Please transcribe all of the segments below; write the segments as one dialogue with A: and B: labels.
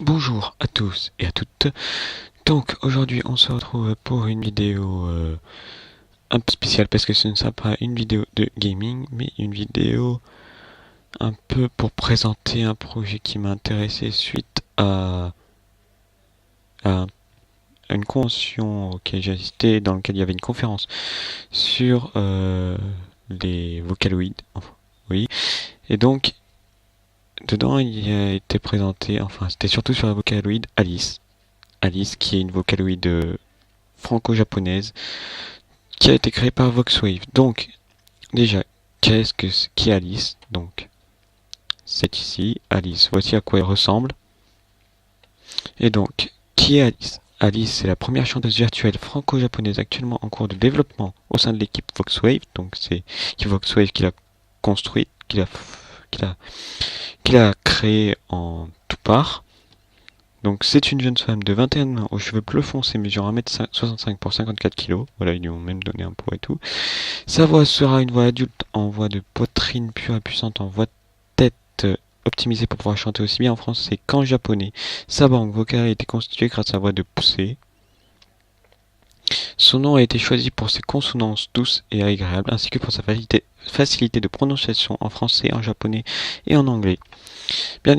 A: Bonjour à tous et à toutes. Donc aujourd'hui on se retrouve pour une vidéo un peu spéciale parce que ce ne sera pas une vidéo de gaming mais une vidéo un peu pour présenter un projet qui m'a intéressé suite à une convention auquel j'ai assisté dans laquelle il y avait une conférence sur les Vocaloids. Enfin, oui. Et donc dedans il a été présenté, enfin c'était surtout sur la Vocaloid Alice. Alice qui est une Vocaloid franco-japonaise qui a été créée par Voxwave. Donc, déjà, qui est Alice? Donc, c'est ici, Alice. Voici à quoi elle ressemble. Et donc, qui est Alice? Alice, c'est la première chanteuse virtuelle franco-japonaise actuellement en cours de développement au sein de l'équipe Voxwave. Donc, c'est Voxwave qui l'a construite, qui l'a, qui l'a créée en tout part. Donc c'est une jeune femme de 21 ans aux cheveux bleu foncé mesurant 1m65 pour 54 kg. Voilà, ils lui ont même donné un poids et tout. Sa voix sera une voix adulte en voix de poitrine pure et puissante en voix de tête optimisée pour pouvoir chanter aussi bien en français qu'en japonais. Sa banque vocale a été constituée grâce à sa voix de poussée. Son nom a été choisi pour ses consonances douces et agréables ainsi que pour sa facilité de prononciation en français, en japonais et en anglais. Bien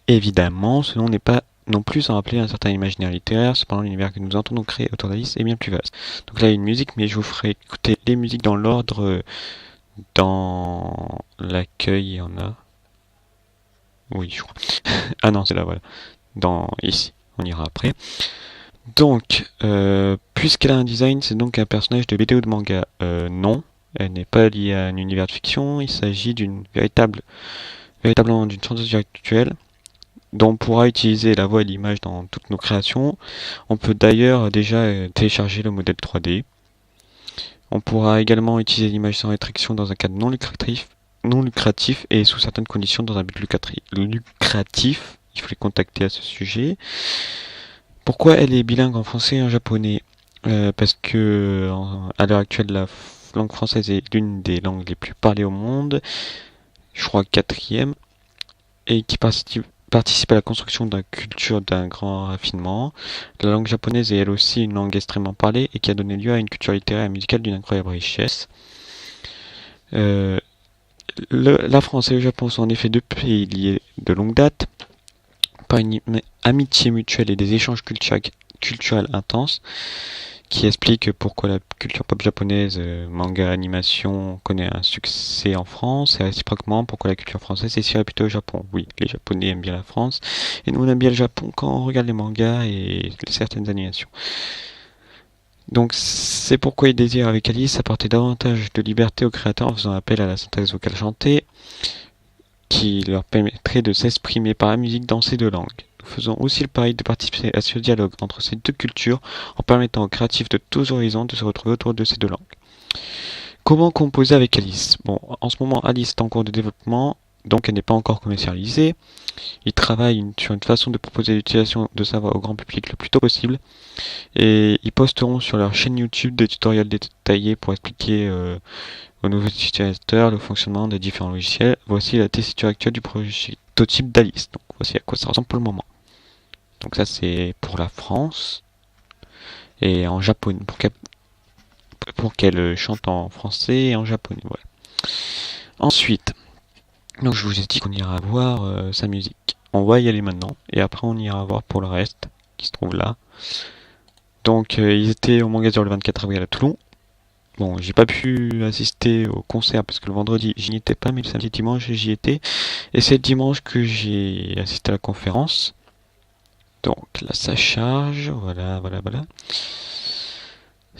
A: évidemment, ce nom n'est pas non plus sans rappeler un certain imaginaire littéraire, cependant l'univers que nous entendons créer autour d'Alice est bien plus vaste. Donc là il y a une musique, mais je vous ferai écouter les musiques dans l'ordre. Dans l'accueil, il y en a. Oui, je crois. Ah non, c'est là, voilà. Dans ici, on ira après. Donc, puisqu'elle a un design, c'est donc un personnage de BD ou de manga. Non, elle n'est pas liée à un univers de fiction. Il s'agit véritablement d'une chanteuse virtuelle dont on pourra utiliser la voix et l'image dans toutes nos créations. On peut d'ailleurs déjà télécharger le modèle 3D. On pourra également utiliser l'image sans restriction dans un cadre non lucratif et sous certaines conditions dans un but lucratif. Il faut les contacter à ce sujet. Pourquoi elle est bilingue en français et en japonais? Parce que à l'heure actuelle, la langue française est l'une des langues les plus parlées au monde, je crois quatrième, et qui participe à la construction d'une culture d'un grand raffinement. La langue japonaise est elle aussi une langue extrêmement parlée et qui a donné lieu à une culture littéraire et musicale d'une incroyable richesse. Euh, la France et le Japon sont en effet deux pays liés de longue date par une amitié mutuelle et des échanges culturels intenses qui expliquent pourquoi la culture pop japonaise, manga, animation, connaît un succès en France et réciproquement pourquoi la culture française est si réputée au Japon. Oui, les Japonais aiment bien la France et nous on aime bien le Japon quand on regarde les mangas et certaines animations. Donc c'est pourquoi il désire avec Alice apporter davantage de liberté aux créateurs en faisant appel à la synthèse vocale chantée qui leur permettrait de s'exprimer par la musique dans ces deux langues. Nous faisons aussi le pari de participer à ce dialogue entre ces deux cultures en permettant aux créatifs de tous horizons de se retrouver autour de ces deux langues. Comment composer avec Alice? Bon, en ce moment Alice est en cours de développement, donc elle n'est pas encore commercialisée. Ils travaillent sur une façon de proposer l'utilisation de sa voix au grand public le plus tôt possible et ils posteront sur leur chaîne YouTube des tutoriels détaillés pour expliquer aux nouveaux utilisateurs le fonctionnement des différents logiciels. Voici la tessiture actuelle du prototype d'Alice. Donc voici à quoi ça ressemble pour le moment. Donc ça c'est pour la France et en japonais pour qu'elle chante en français et en japonais. Voilà. Ensuite, donc je vous ai dit qu'on ira voir sa musique. On va y aller maintenant et après on ira voir pour le reste qui se trouve là. Donc ils étaient au magasin le 24 avril à Toulon. Bon, j'ai pas pu assister au concert parce que le vendredi j'y étais pas, mais le samedi dimanche j'y étais. Et c'est le dimanche que j'ai assisté à la conférence. Donc là ça charge, voilà.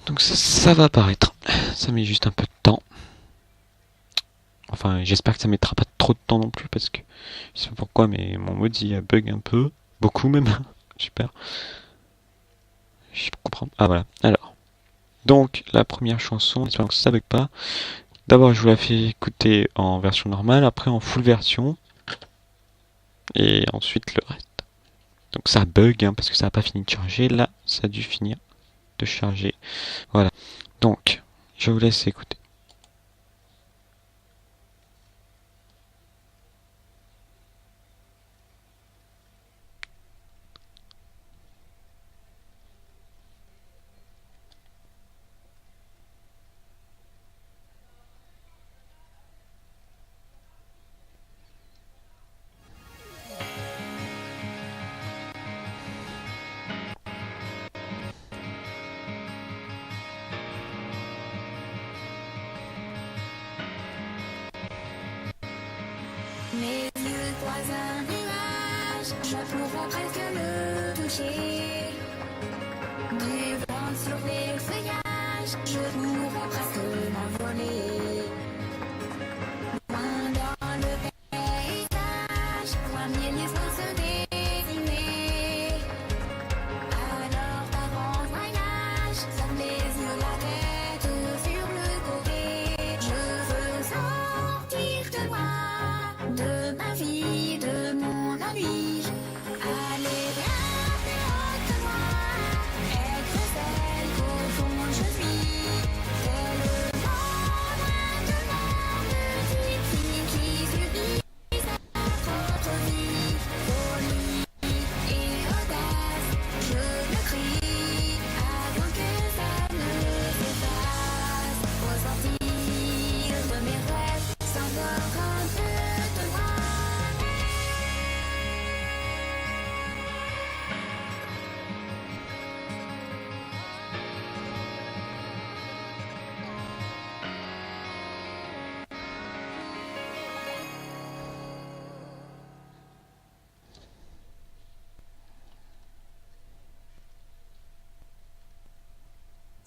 A: Donc ça va apparaître. Ça met juste un peu de temps. Enfin, j'espère que ça mettra pas trop de temps non plus parce que je sais pas pourquoi, mais mon Mozi bug un peu, beaucoup même. Super. Je comprends. Ah voilà. Alors, donc la première chanson, j'espère que ça bug pas. D'abord, je vous la fais écouter en version normale, après en full version, et ensuite le reste. Donc ça bug parce que ça n'a pas fini de charger. Là, ça a dû finir de charger. Voilà. Donc, je vous laisse écouter.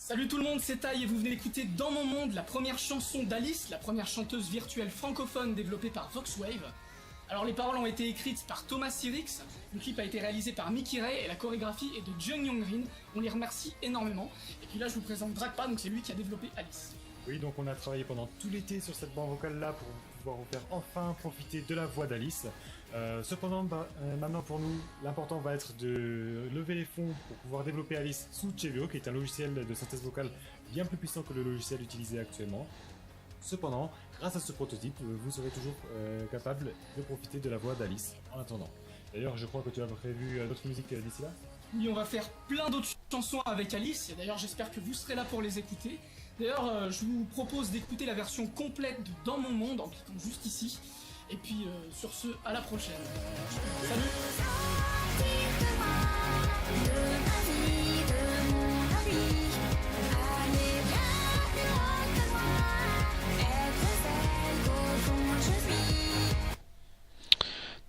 B: Salut tout le monde, c'est Tai et vous venez d'écouter Dans mon monde, la première chanson d'Alice, la première chanteuse virtuelle francophone développée par Voxwave. Alors les paroles ont été écrites par Thomas Sirix, le clip a été réalisé par Mickey Ray et la chorégraphie est de Jung Young Rin, on les remercie énormément. Et puis là je vous présente Dragpa, donc c'est lui qui a développé Alice.
C: Oui, donc on a travaillé pendant tout l'été sur cette bande vocale là pour pouvoir vous faire enfin profiter de la voix d'Alice. Cependant, maintenant pour nous, l'important va être de lever les fonds pour pouvoir développer Alice sous Chevio, qui est un logiciel de synthèse vocale bien plus puissant que le logiciel utilisé actuellement. Cependant, grâce à ce prototype, vous serez toujours capable de profiter de la voix d'Alice en attendant. D'ailleurs, je crois que tu as prévu d'autres musiques d'ici là.
B: Oui, on va faire plein d'autres chansons avec Alice, et d'ailleurs j'espère que vous serez là pour les écouter. D'ailleurs, je vous propose d'écouter la version complète de Dans mon monde en cliquant juste ici. Et puis sur ce, à la prochaine. Salut.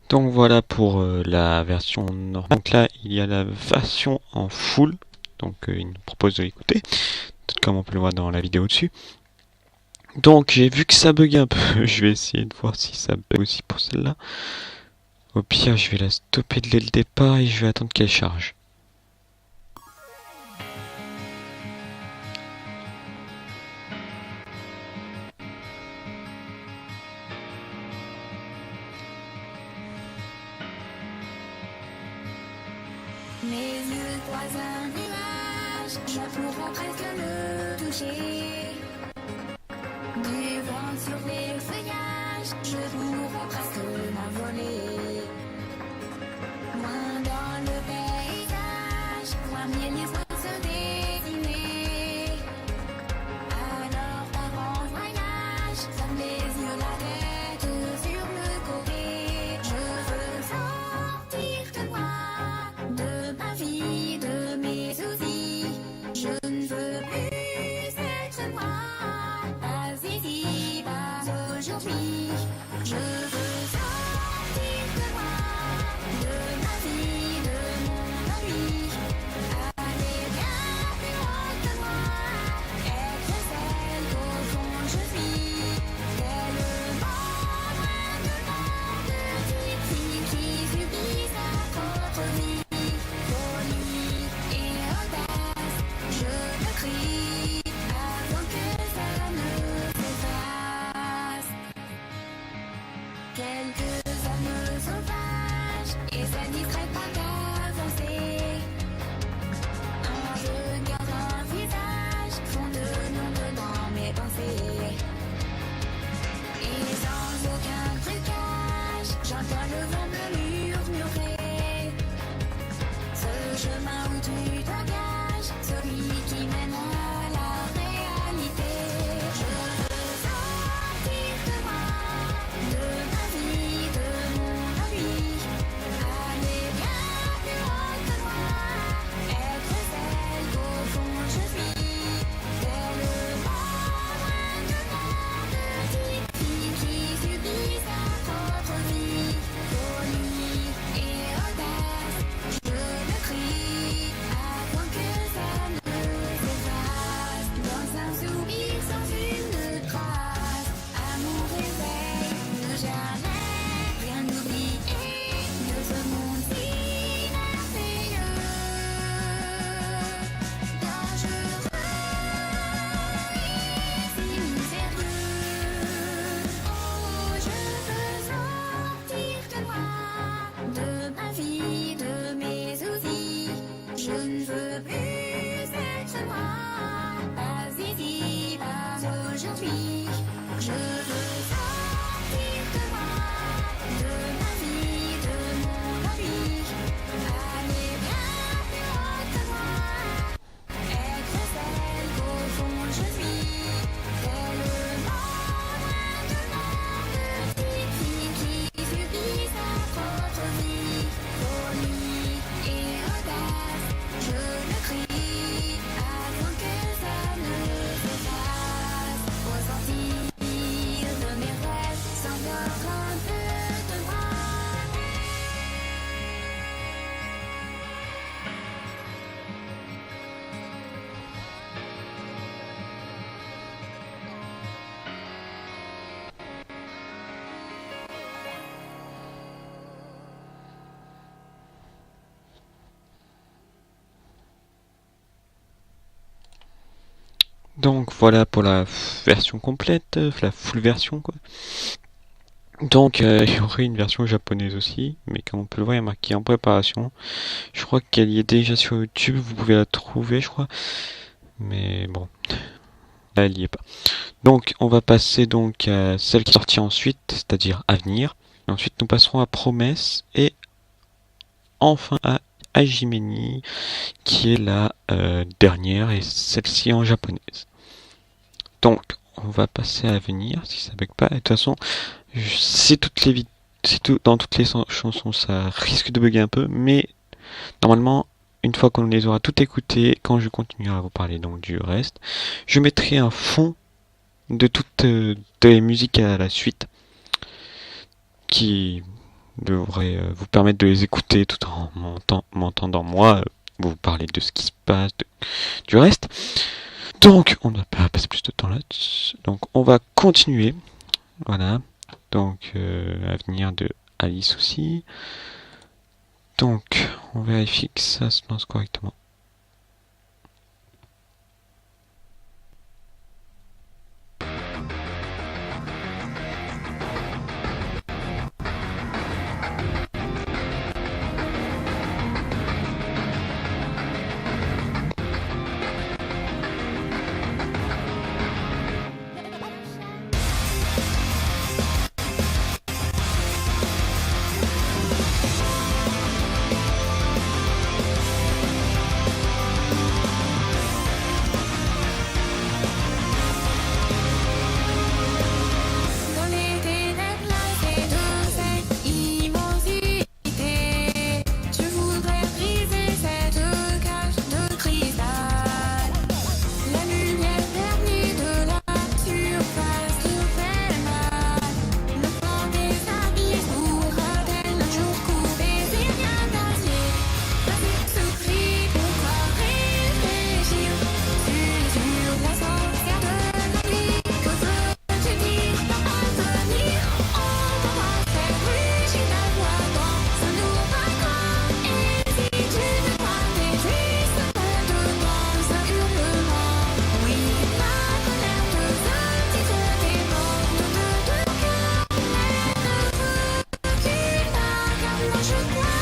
A: Donc voilà pour la version normale. Donc là, il y a la version en full. Donc il nous propose de l'écouter, comme on peut le voir dans la vidéo dessus. Donc j'ai vu que ça bug un peu. Je vais essayer de voir si ça bug aussi pour celle-là. Au pire, je vais la stopper dès le départ et je vais attendre qu'elle charge.
D: Mes yeux croisent un nuage, je pourrais presque le toucher. Du vent sur les feuillages, je pourrais presque m'envoler. Loin dans le paysage, voir mille histoires se dessiner. Alors par en voyage, ferme les yeux, la tête sur le côté. Je veux sortir de moi, de ma vie, de mes soucis. Je ne veux plus être moi. Aujourd'hui, je veux sortir de moi, de ma vie, de mon ennui, aller bien plus loin que moi, être celle qu'au fond je suis, tellement loin de petites filles qui subissent sa propre vie, folie et audace, je le crie avant que ça ne s'efface. Quelques âmes sauvages et ça distraite pas d'avancer. Un regard, un visage font de l'ombre dans mes pensées. Et sans aucun trucage, j'entends le vent me murmurer. Ce chemin où tu t'engages, celui qui mène à la réalité. Je veux sortir de moi, de ma vie, de mon ennui, aller bien
A: Donc voilà pour la version complète, la full version quoi. Donc il y aurait une version japonaise aussi, mais comme on peut le voir, il y a marqué en préparation. Je crois qu'elle y est déjà sur YouTube, vous pouvez la trouver, je crois. Mais bon, là elle y est pas. Donc on va passer donc à celle qui est sortie ensuite, c'est-à-dire Avenir. Et ensuite nous passerons à Promesse et enfin à Hajimeni, qui est la dernière et celle-ci en japonaise. Donc on va passer à Avenir si ça bug pas. Et de toute façon, dans toutes les chansons ça risque de bugger un peu, mais normalement une fois qu'on les aura toutes écoutées, quand je continuerai à vous parler donc du reste, je mettrai un fond de toutes les musiques à la suite qui devrait vous permettre de les écouter tout en m'entendant moi vous parler de ce qui se passe, du reste. Donc on ne va pas passer plus de temps là. Donc on va continuer. Voilà. Donc Avenir de Alice aussi. Donc on vérifie que ça se lance correctement.
D: Dans les ténèbres glacées de cette immensité, je voudrais briser cette cage de cristal. La lumière vernie de la surface te fait mal. Le fond des abysses pourra-t-elle un jour couper ses liens d'acier? Avec ce cri, pourquoi réfléchir sur la sorcière de la nuit? Que veux-tu dire par avenir? On va faire rugir la voix dans ce nouveau corps. Et si tu ne crois tes tristes demande un hurlement. Oui, la colère te satisfait des portes de ton cœur. Mais ne veux-tu pas car moi je crois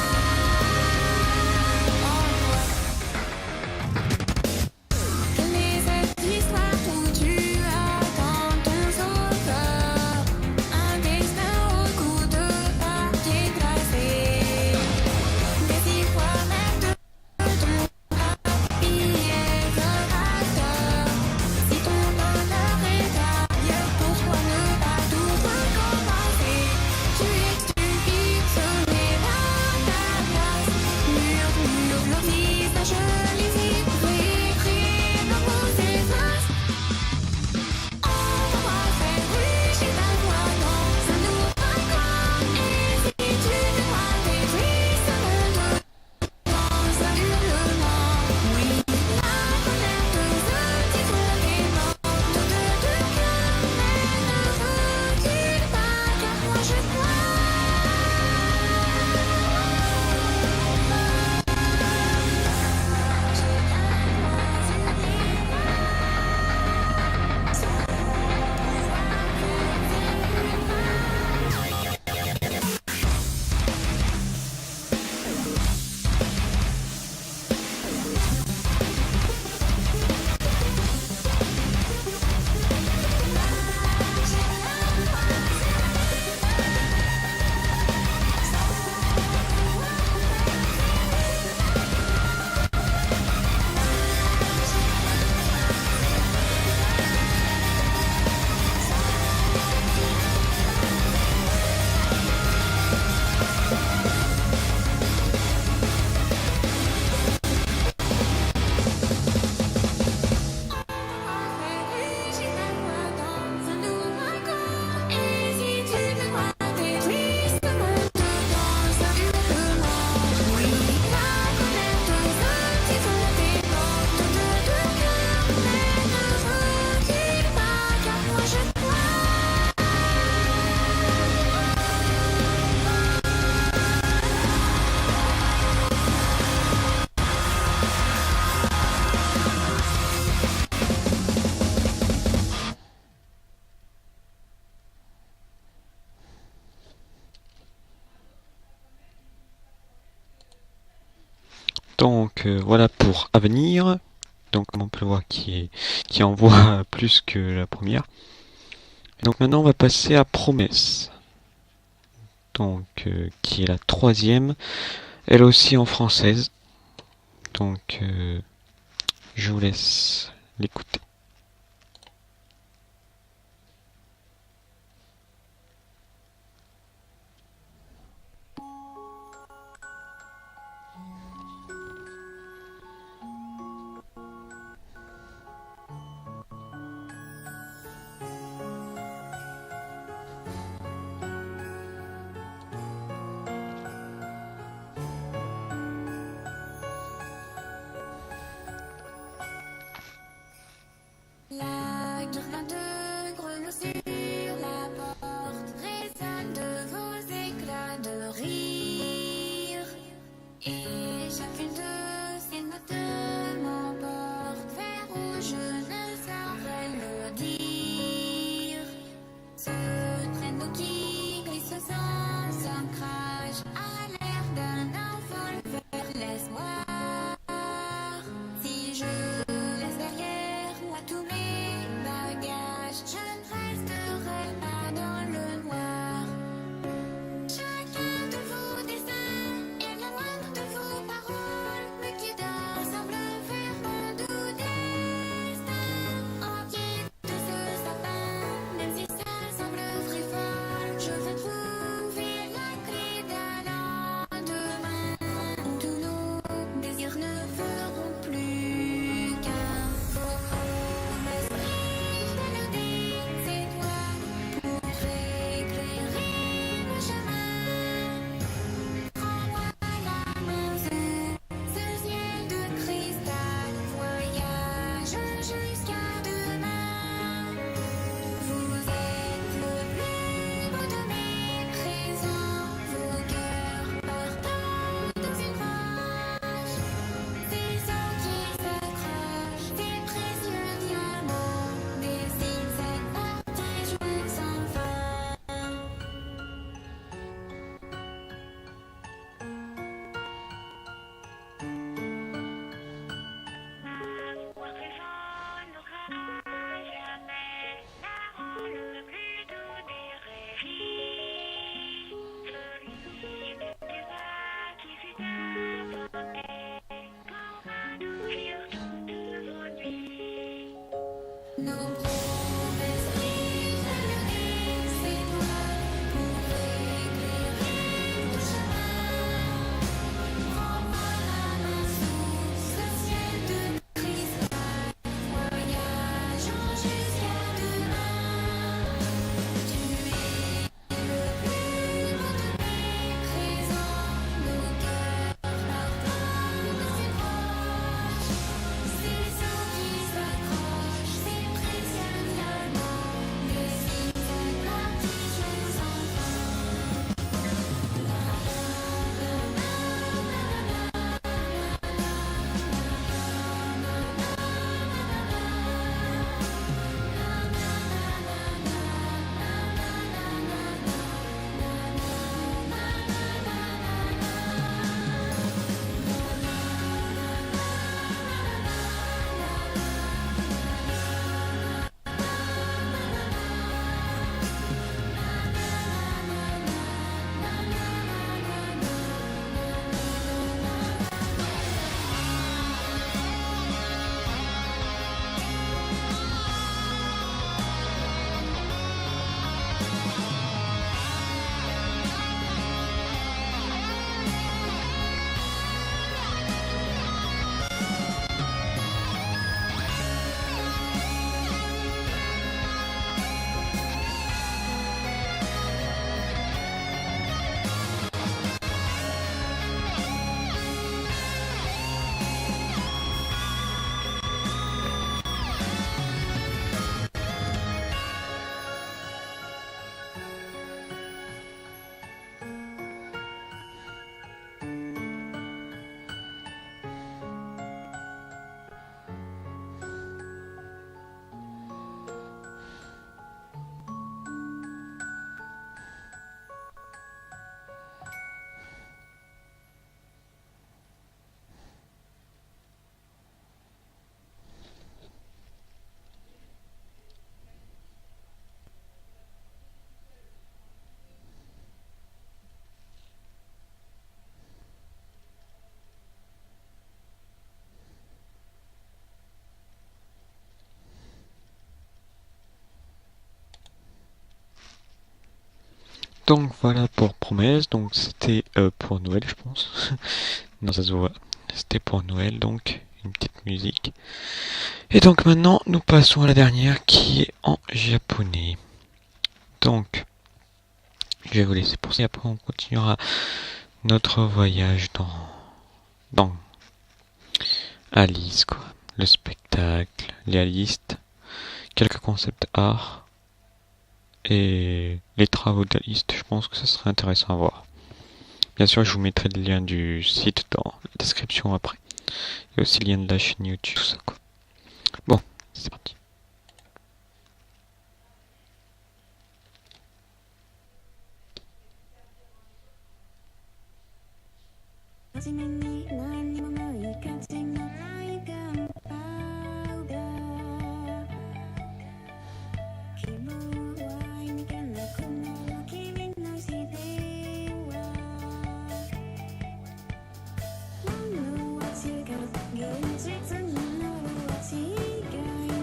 D: en toi. Quelle est cette histoire où tu attends ton sauveur? Un destin au cou de papier glacé. Mais si toi-même de ton habillé de acteur, si ton honneur est ailleurs, pourquoi ne pas tout recommencer? Tu es stupide, ce n'est pas
A: Donc voilà pour Avenir. Donc comme on peut le voir qui envoie plus que la première. Donc maintenant on va passer à Promesse. Donc qui est la troisième. Elle aussi en française. Donc je vous laisse l'écouter.
D: La guirlande de grelots sur la porte résonne de vos éclats de rire. Et chacune de ces notes m'emporte vers où je ne saurais le dire. Ce traîneau qui glisse sans ancrage a l'air d'un envol vers l'espoir. Si je laisse derrière moi tous mes bagages, je ne resterai pas dans le noir. Chacun de vos destins est la moindre de vos
A: Donc voilà pour promesse, donc c'était pour Noël je pense. Non ça se voit. C'était pour Noël donc une petite musique. Et donc maintenant nous passons à la dernière qui est en japonais. Donc je vais vous laisser pour ça et après on continuera notre voyage dans Alice quoi. Le spectacle, les Alice, quelques concepts art et les travaux d'Alice, je pense que ça serait intéressant à voir. Bien sûr, je vous mettrai le lien du site dans la description après. Et aussi le lien de la chaîne YouTube, tout ça quoi. Bon, c'est parti.
D: 初めに何にもない価値のないガンパウダー希望は意味がなくなる君の視点は物は違う現実のものは違い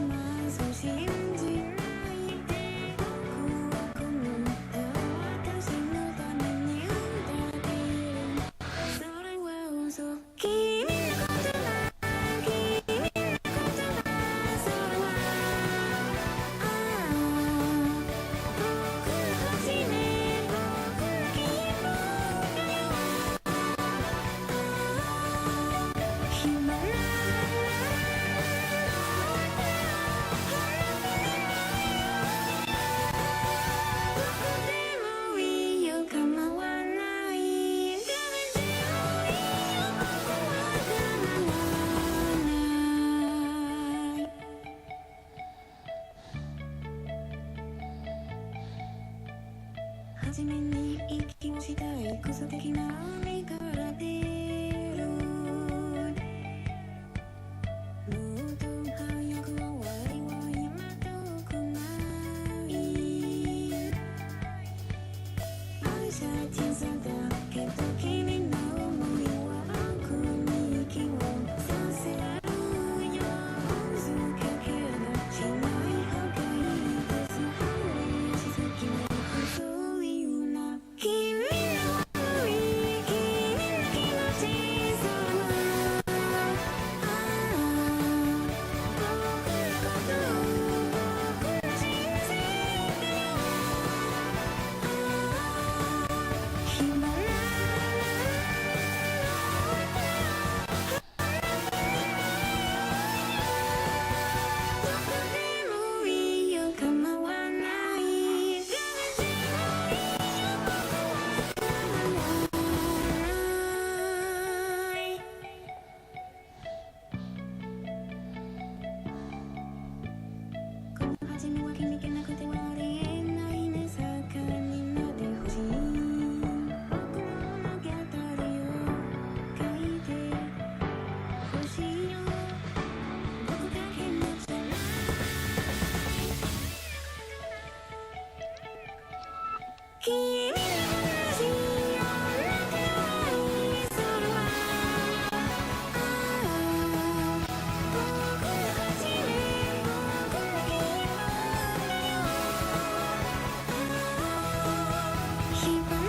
D: ます信じないで僕はこの歌私のために歌っているそれは嘘君のことだ君のことだそれはああ僕の初め僕の希望だよ暇などこでもいいよ構わない誰でもいいよ僕は構わない初めに息をしたいクソ的な身から出るもっと早く終わりを今遠くない愛した小さだけど君の想いは僕に息をさせるよ嘘かけがしない方がいいですしすぎないそういうな君の想い君の気持ちそれはああ僕のこと僕の人生だよ暇などこでもいいよ構わない誰でもいいよ僕は構わないこの初めは君気なくてはありえないね盛んになってほしい僕の物語を書いてほしいよ僕だけのじゃない君の話をなくないそれはああ僕の初め僕の希望だよ暇な君の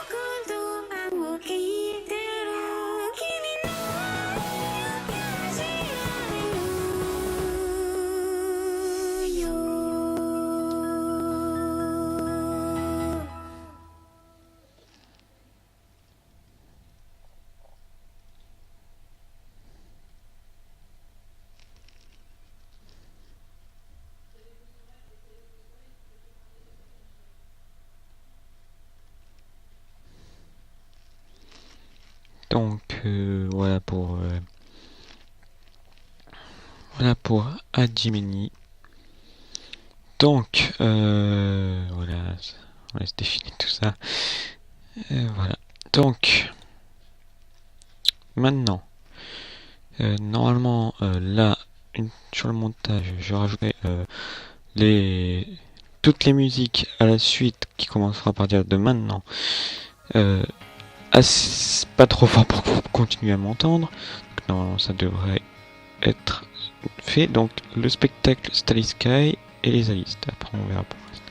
D: 言葉を聞いてる君の話あるよ
A: Donc voilà pour Hajimeni. Donc voilà, on laisse défiler tout ça. Voilà. Donc maintenant, normalement là, sur le montage, je rajouterai toutes les musiques à la suite qui commencera à partir de maintenant. Pas trop fort pour continuer à m'entendre. Donc, normalement ça devrait être fait. Donc le spectacle Starry Sky et les Alice. Après on verra pour le reste.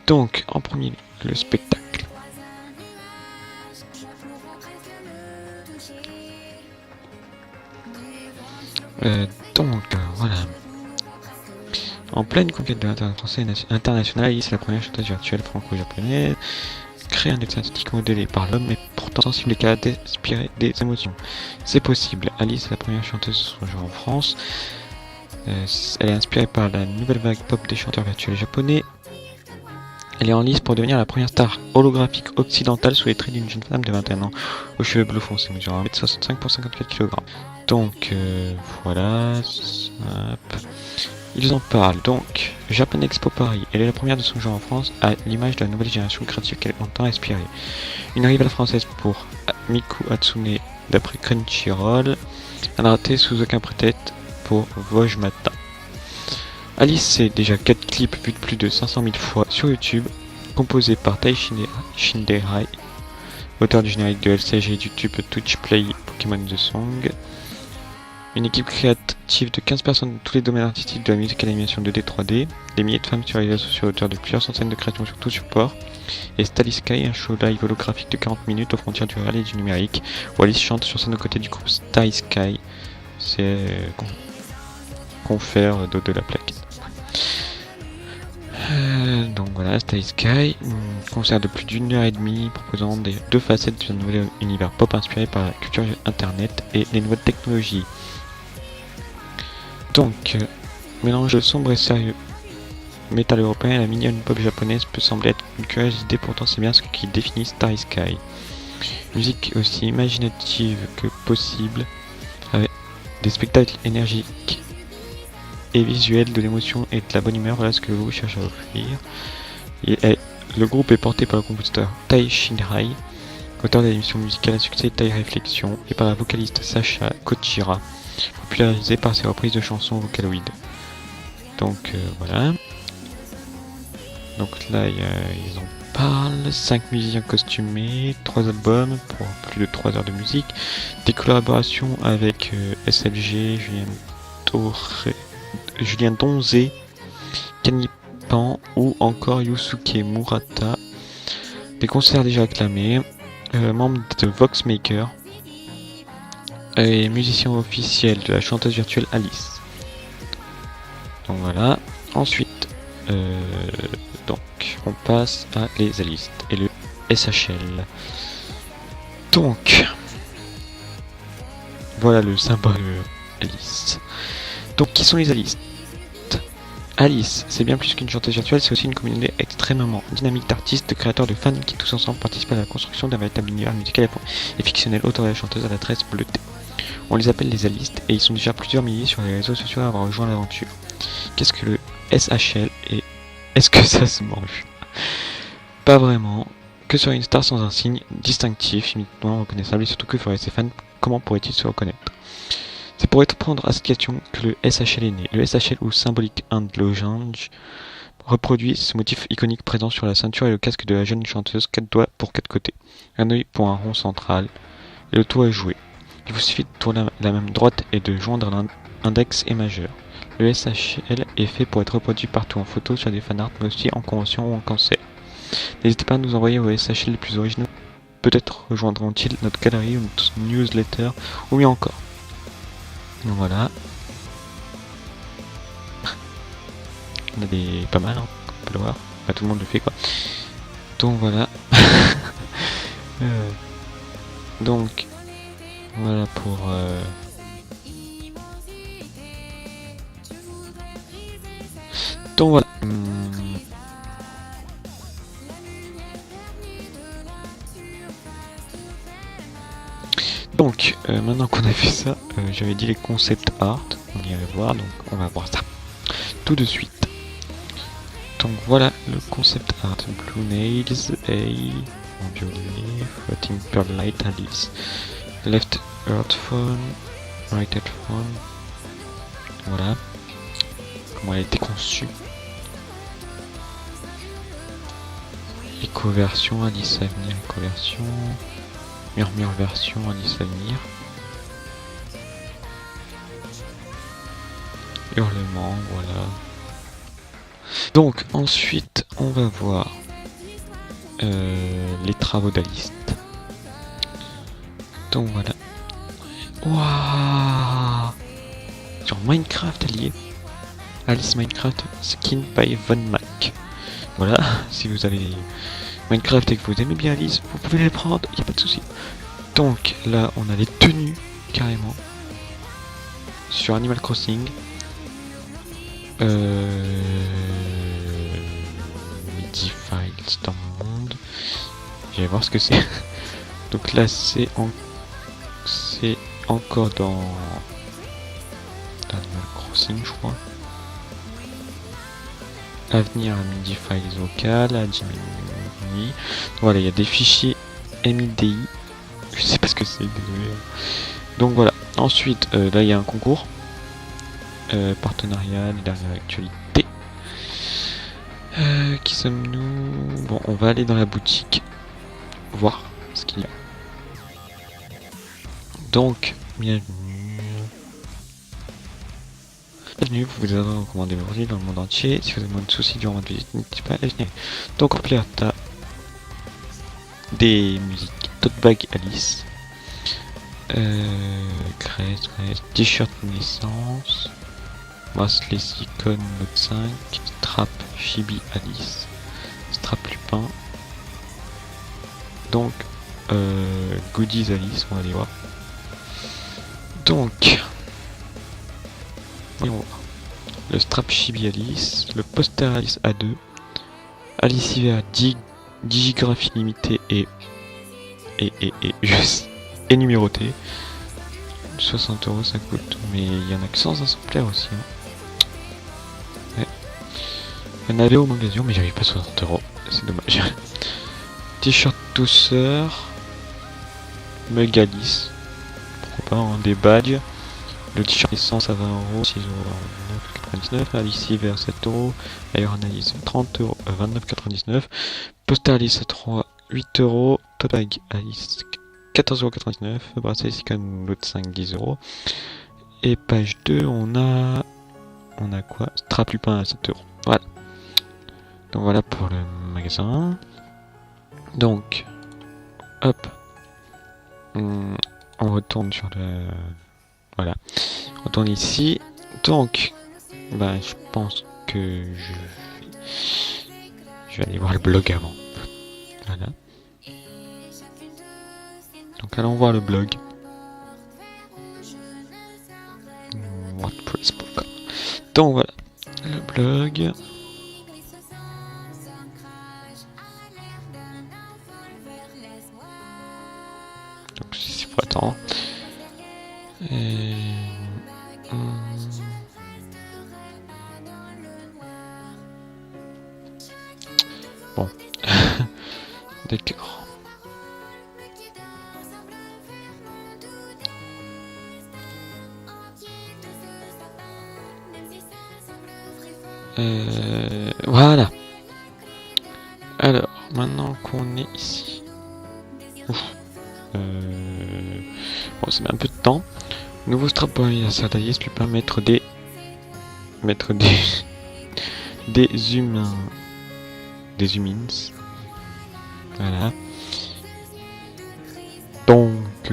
A: Donc en premier le spectacle. Voilà. En pleine conquête de l'internet français et international, Alice est la première chanteuse virtuelle franco-japonaise, créée un esthétique modélé par l'homme mais pourtant sensible et capable d'inspirer des émotions. C'est possible. Alice est la première chanteuse de son genre en France. Elle est inspirée par la nouvelle vague pop des chanteurs virtuels japonais. Elle est en lice pour devenir la première star holographique occidentale sous les traits d'une jeune femme de 21 ans aux cheveux bleu foncé, mesurant 1m65 pour 54 kg. Donc voilà. Hop. Ils en parlent donc. Japan Expo Paris, elle est la première de son genre en France, à l'image de la nouvelle génération créative qu'elle entend inspirer. Une rivale française pour Miku Hatsune d'après Crunchyroll, un raté sous aucun prétexte pour Vojmata. Alice, c'est déjà 4 clips vus de plus de 500 000 fois sur YouTube, composés par Tai Shinderai, auteur du générique de LCG du tube Twitch Play Pokémon The Song. Une équipe créative de 15 personnes dans tous les domaines artistiques de la musique et l'animation 2D 3D, des milliers de femmes sur les réseaux sociaux, auteurs de plusieurs centaines de créations sur tout support, et Starry Sky, un show live holographique de 40 minutes aux frontières du réel et du numérique, où Alice chante sur scène aux côtés du groupe Starry Sky. C'est confère d'eau de la plaquette. Donc voilà, Starry Sky, un concert de plus d'1h30 proposant deux facettes d'un nouvel univers pop inspiré par la culture internet et les nouvelles technologies. Donc, mélange sombre et sérieux. Métal européen et la mignonne pop japonaise peut sembler être une curieuse idée, pourtant c'est bien ce qui définit Starry Sky. Musique aussi imaginative que possible, avec des spectacles énergiques et visuels, de l'émotion et de la bonne humeur, voilà ce que vous cherchez à offrir. Le groupe est porté par le compositeur Tai Shinderai, auteur de l'émission musicale à succès Tai Réflexion, et par la vocaliste Sacha Kochira, popularisée par ses reprises de chansons Vocaloid. Donc voilà. Donc là ils en parlent, 5 musiciens costumés, 3 albums pour plus de 3 heures de musique, des collaborations avec SLG, Julien Donzé, Kanipan ou encore Yusuke Murata, des concerts déjà acclamés, membres de Voxmaker et musicien officiel de la chanteuse virtuelle Alice. Donc voilà. Ensuite, donc on passe à les Alice et le SHL. Donc voilà le symbole Alice. Donc qui sont les Alice? Alice, c'est bien plus qu'une chanteuse virtuelle, c'est aussi une communauté extrêmement dynamique d'artistes, de créateurs, de fans qui tous ensemble participent à la construction d'un véritable univers musical et fictionnel autour de la chanteuse à la tresse bleutée. On les appelle les Alistes et ils sont déjà plusieurs milliers sur les réseaux sociaux à avoir rejoint l'aventure. Qu'est-ce que le SHL et est-ce que ça se mange? Pas vraiment. Que serait une star sans un signe distinctif, uniquement reconnaissable, et surtout que feraient ses fans, comment pourraient-ils se reconnaître? C'est pour répondre à cette question que le SHL est né. Le SHL ou Symbolic Hand Logange reproduit ce motif iconique présent sur la ceinture et le casque de la jeune chanteuse, 4 doigts pour 4 côtés, un œil pour un rond central, et le tout à jouer. Il vous suffit de tourner la main droite et de joindre l'index et majeur. Le SHL est fait pour être reproduit partout en photo, sur des fanarts, mais aussi en convention ou en concert. N'hésitez pas à nous envoyer vos SHL les plus originaux. Peut-être rejoindront-ils notre galerie ou notre newsletter, ou mieux encore. Donc voilà. On a des pas mal, hein, on peut le voir. Pas tout le monde le fait quoi. Donc voilà. Donc voilà pour donc voilà. Donc maintenant qu'on a fait ça, j'avais dit les concept art, on irait voir, donc on va voir ça tout de suite. Donc voilà le concept art. Blue Nails, A, en violet, Floating Pearl Light Alice, Left Earthphone, Right Earthphone. Voilà comment elle a été conçue. Éco-version, Alice à venir, éco-version. Murmure version, Alice à venir. hurlements, voilà. Donc ensuite on va voir les travaux d'Alice. Donc voilà. Waouh! Sur Minecraft allié. Alice Minecraft Skin by Von Mac. Voilà, si vous avez Minecraft et que vous aimez bien Alice, vous pouvez les prendre, il n'y a pas de souci. Donc là on a les tenues carrément. Sur Animal Crossing. Files dans mon monde. Je vais voir ce que c'est. Donc là c'est encore dans Animal Crossing je crois. Avenir à MIDI Files local, à Jimmy. Voilà, il y a des fichiers MIDI. Je sais pas ce que c'est, désolé. Donc voilà. Ensuite, là il y a un concours. Partenariat, les dernières actualités. Qui sommes-nous? Bon, on va aller dans la boutique. Voir ce qu'il y a. Donc, bienvenue. Bienvenue, vous vous avez recommandé vos produits dans le monde entier. Si vous avez moins de soucis durant votre visite, n'hésitez pas à venir. Donc en player, t'as des musiques tote bag Alice. Crest, t-shirt naissance. Bracelet Silicone Note 5. Strap Chibi Alice. Strap Lupin. Donc, goodies Alice, on va aller voir. Donc, voyons voir. Le strap Chibi Alice, le poster Alice A2, Alice Hiver digigraphie limitée et juste et numéroté. 60 € ça coûte, mais il y en a que 100 exemplaires aussi. Hein. Ouais. Il y en avait au magasin, mais j'avais pas 60 €, c'est dommage. T-shirt douceur, mug Alice, pourquoi pas, hein, des badges. Le t-shirt essence à 20 €, 6,99 €, Alice Hiver 7 €, Air Analyse 30 €, 29,99 €, Poster Alice 3, 8 €, Tote Bag Alice 14,99 €, Bracelet Silicone Note 5, 10 €, et page 2, on a quoi? Strap Lupin à 7 €. Voilà. Donc voilà pour le magasin. Donc, hop, on retourne sur le... Voilà, on retourne ici. Donc, bah, je pense que je vais aller voir le blog avant. Voilà. Donc allons voir le blog. WordPress.com. Donc voilà, le blog. Donc il faut attendre. Bon. D'accord. Voilà. Alors, maintenant qu'on est ici. Ouf. Bon, ça met un peu de temps. Nouveau strap pour l'anniversaire d'Alice lui permet de mettre des humains. Des humans. Voilà. Donc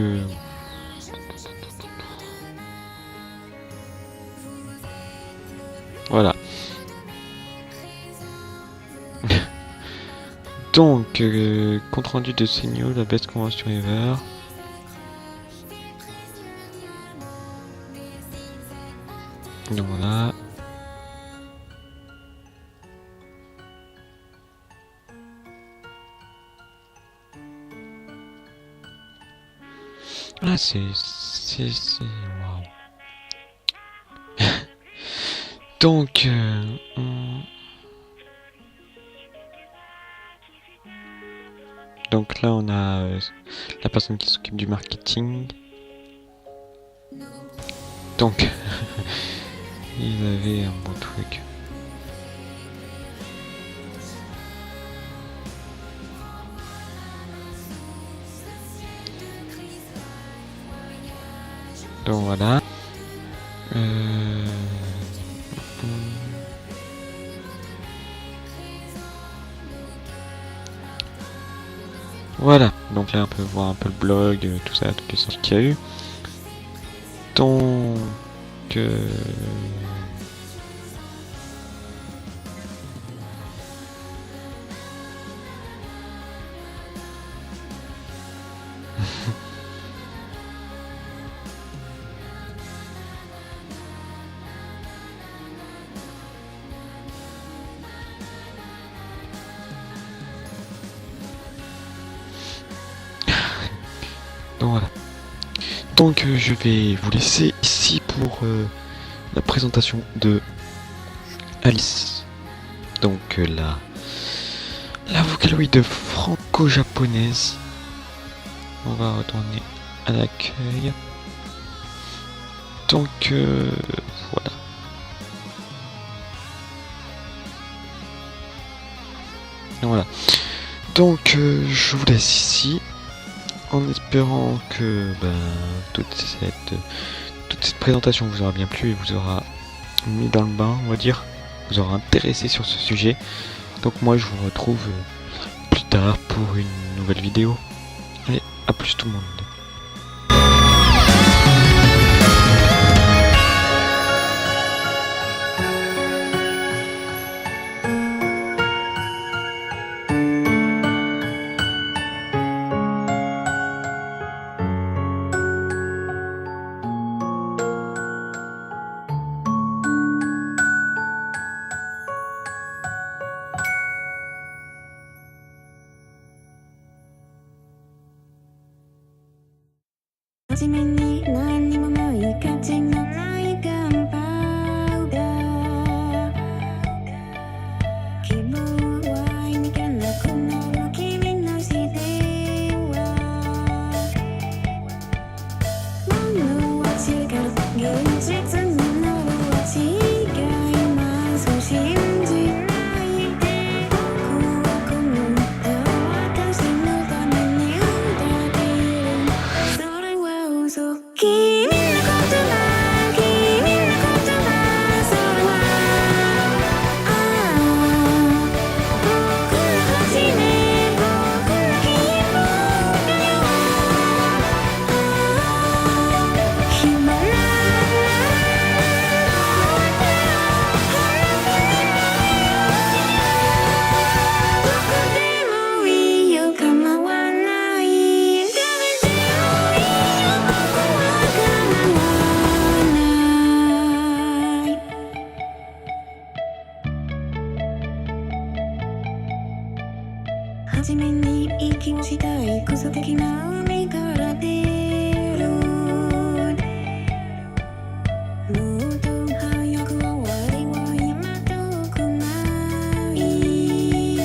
A: voilà. Donc compte rendu de signaux, la best convention ever. Donc voilà. Ah c'est waouh. Donc donc là on a la personne qui s'occupe du marketing. Donc ils avaient un bon truc. Donc voilà. Voilà, donc là on peut voir un peu le blog, tout ça, toutes les sorties qu'il y a eu. Donc... Donc voilà. Donc je vais vous laisser ici pour la présentation de Alice. Donc la Vocaloid franco-japonaise. On va retourner à l'accueil. Donc voilà. Voilà. Donc je vous laisse ici. En espérant que toute cette présentation vous aura bien plu et vous aura mis dans le bain, on va dire, vous aura intéressé sur ce sujet. Donc moi je vous retrouve plus tard pour une nouvelle vidéo. Allez, à plus tout le monde.
D: 初めに何にもない価値のないガンパウダー希望は意味がなくなる君の視点は物は違う現実になるは違います信じないで僕はこの歌を私のために歌っているそれは嘘君の言葉君の言葉それは僕の初め僕の希望だよ暇などこでもいいよ構わない誰でもいいよ僕は構わない初めに息をしたいクソ的な海から出るもっと早く終わりは今遠くない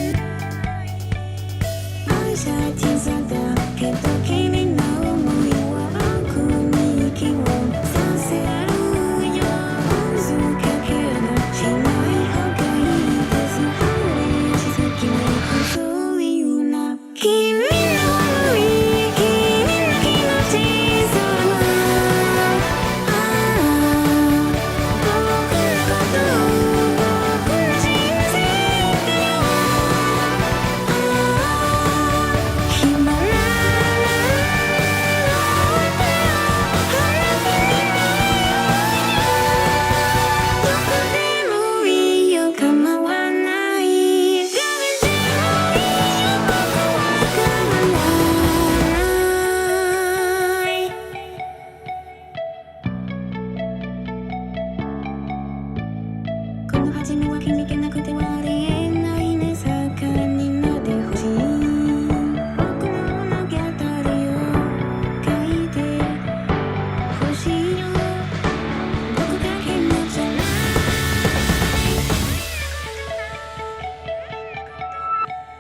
D: 愛さ小さだけど君の想いは僕に息をさせるよ難けなしない方がいいです晴れしすぎないそういうな君の想い君の気持ちそれは僕のこと僕の人生だよ暇などこでもいいよ構わない誰でもいいよ僕は構わないこの初めは君気なくてはありえないね盛んになってほしい僕の物語を書いてほしいよ僕だけのじゃない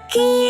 D: 君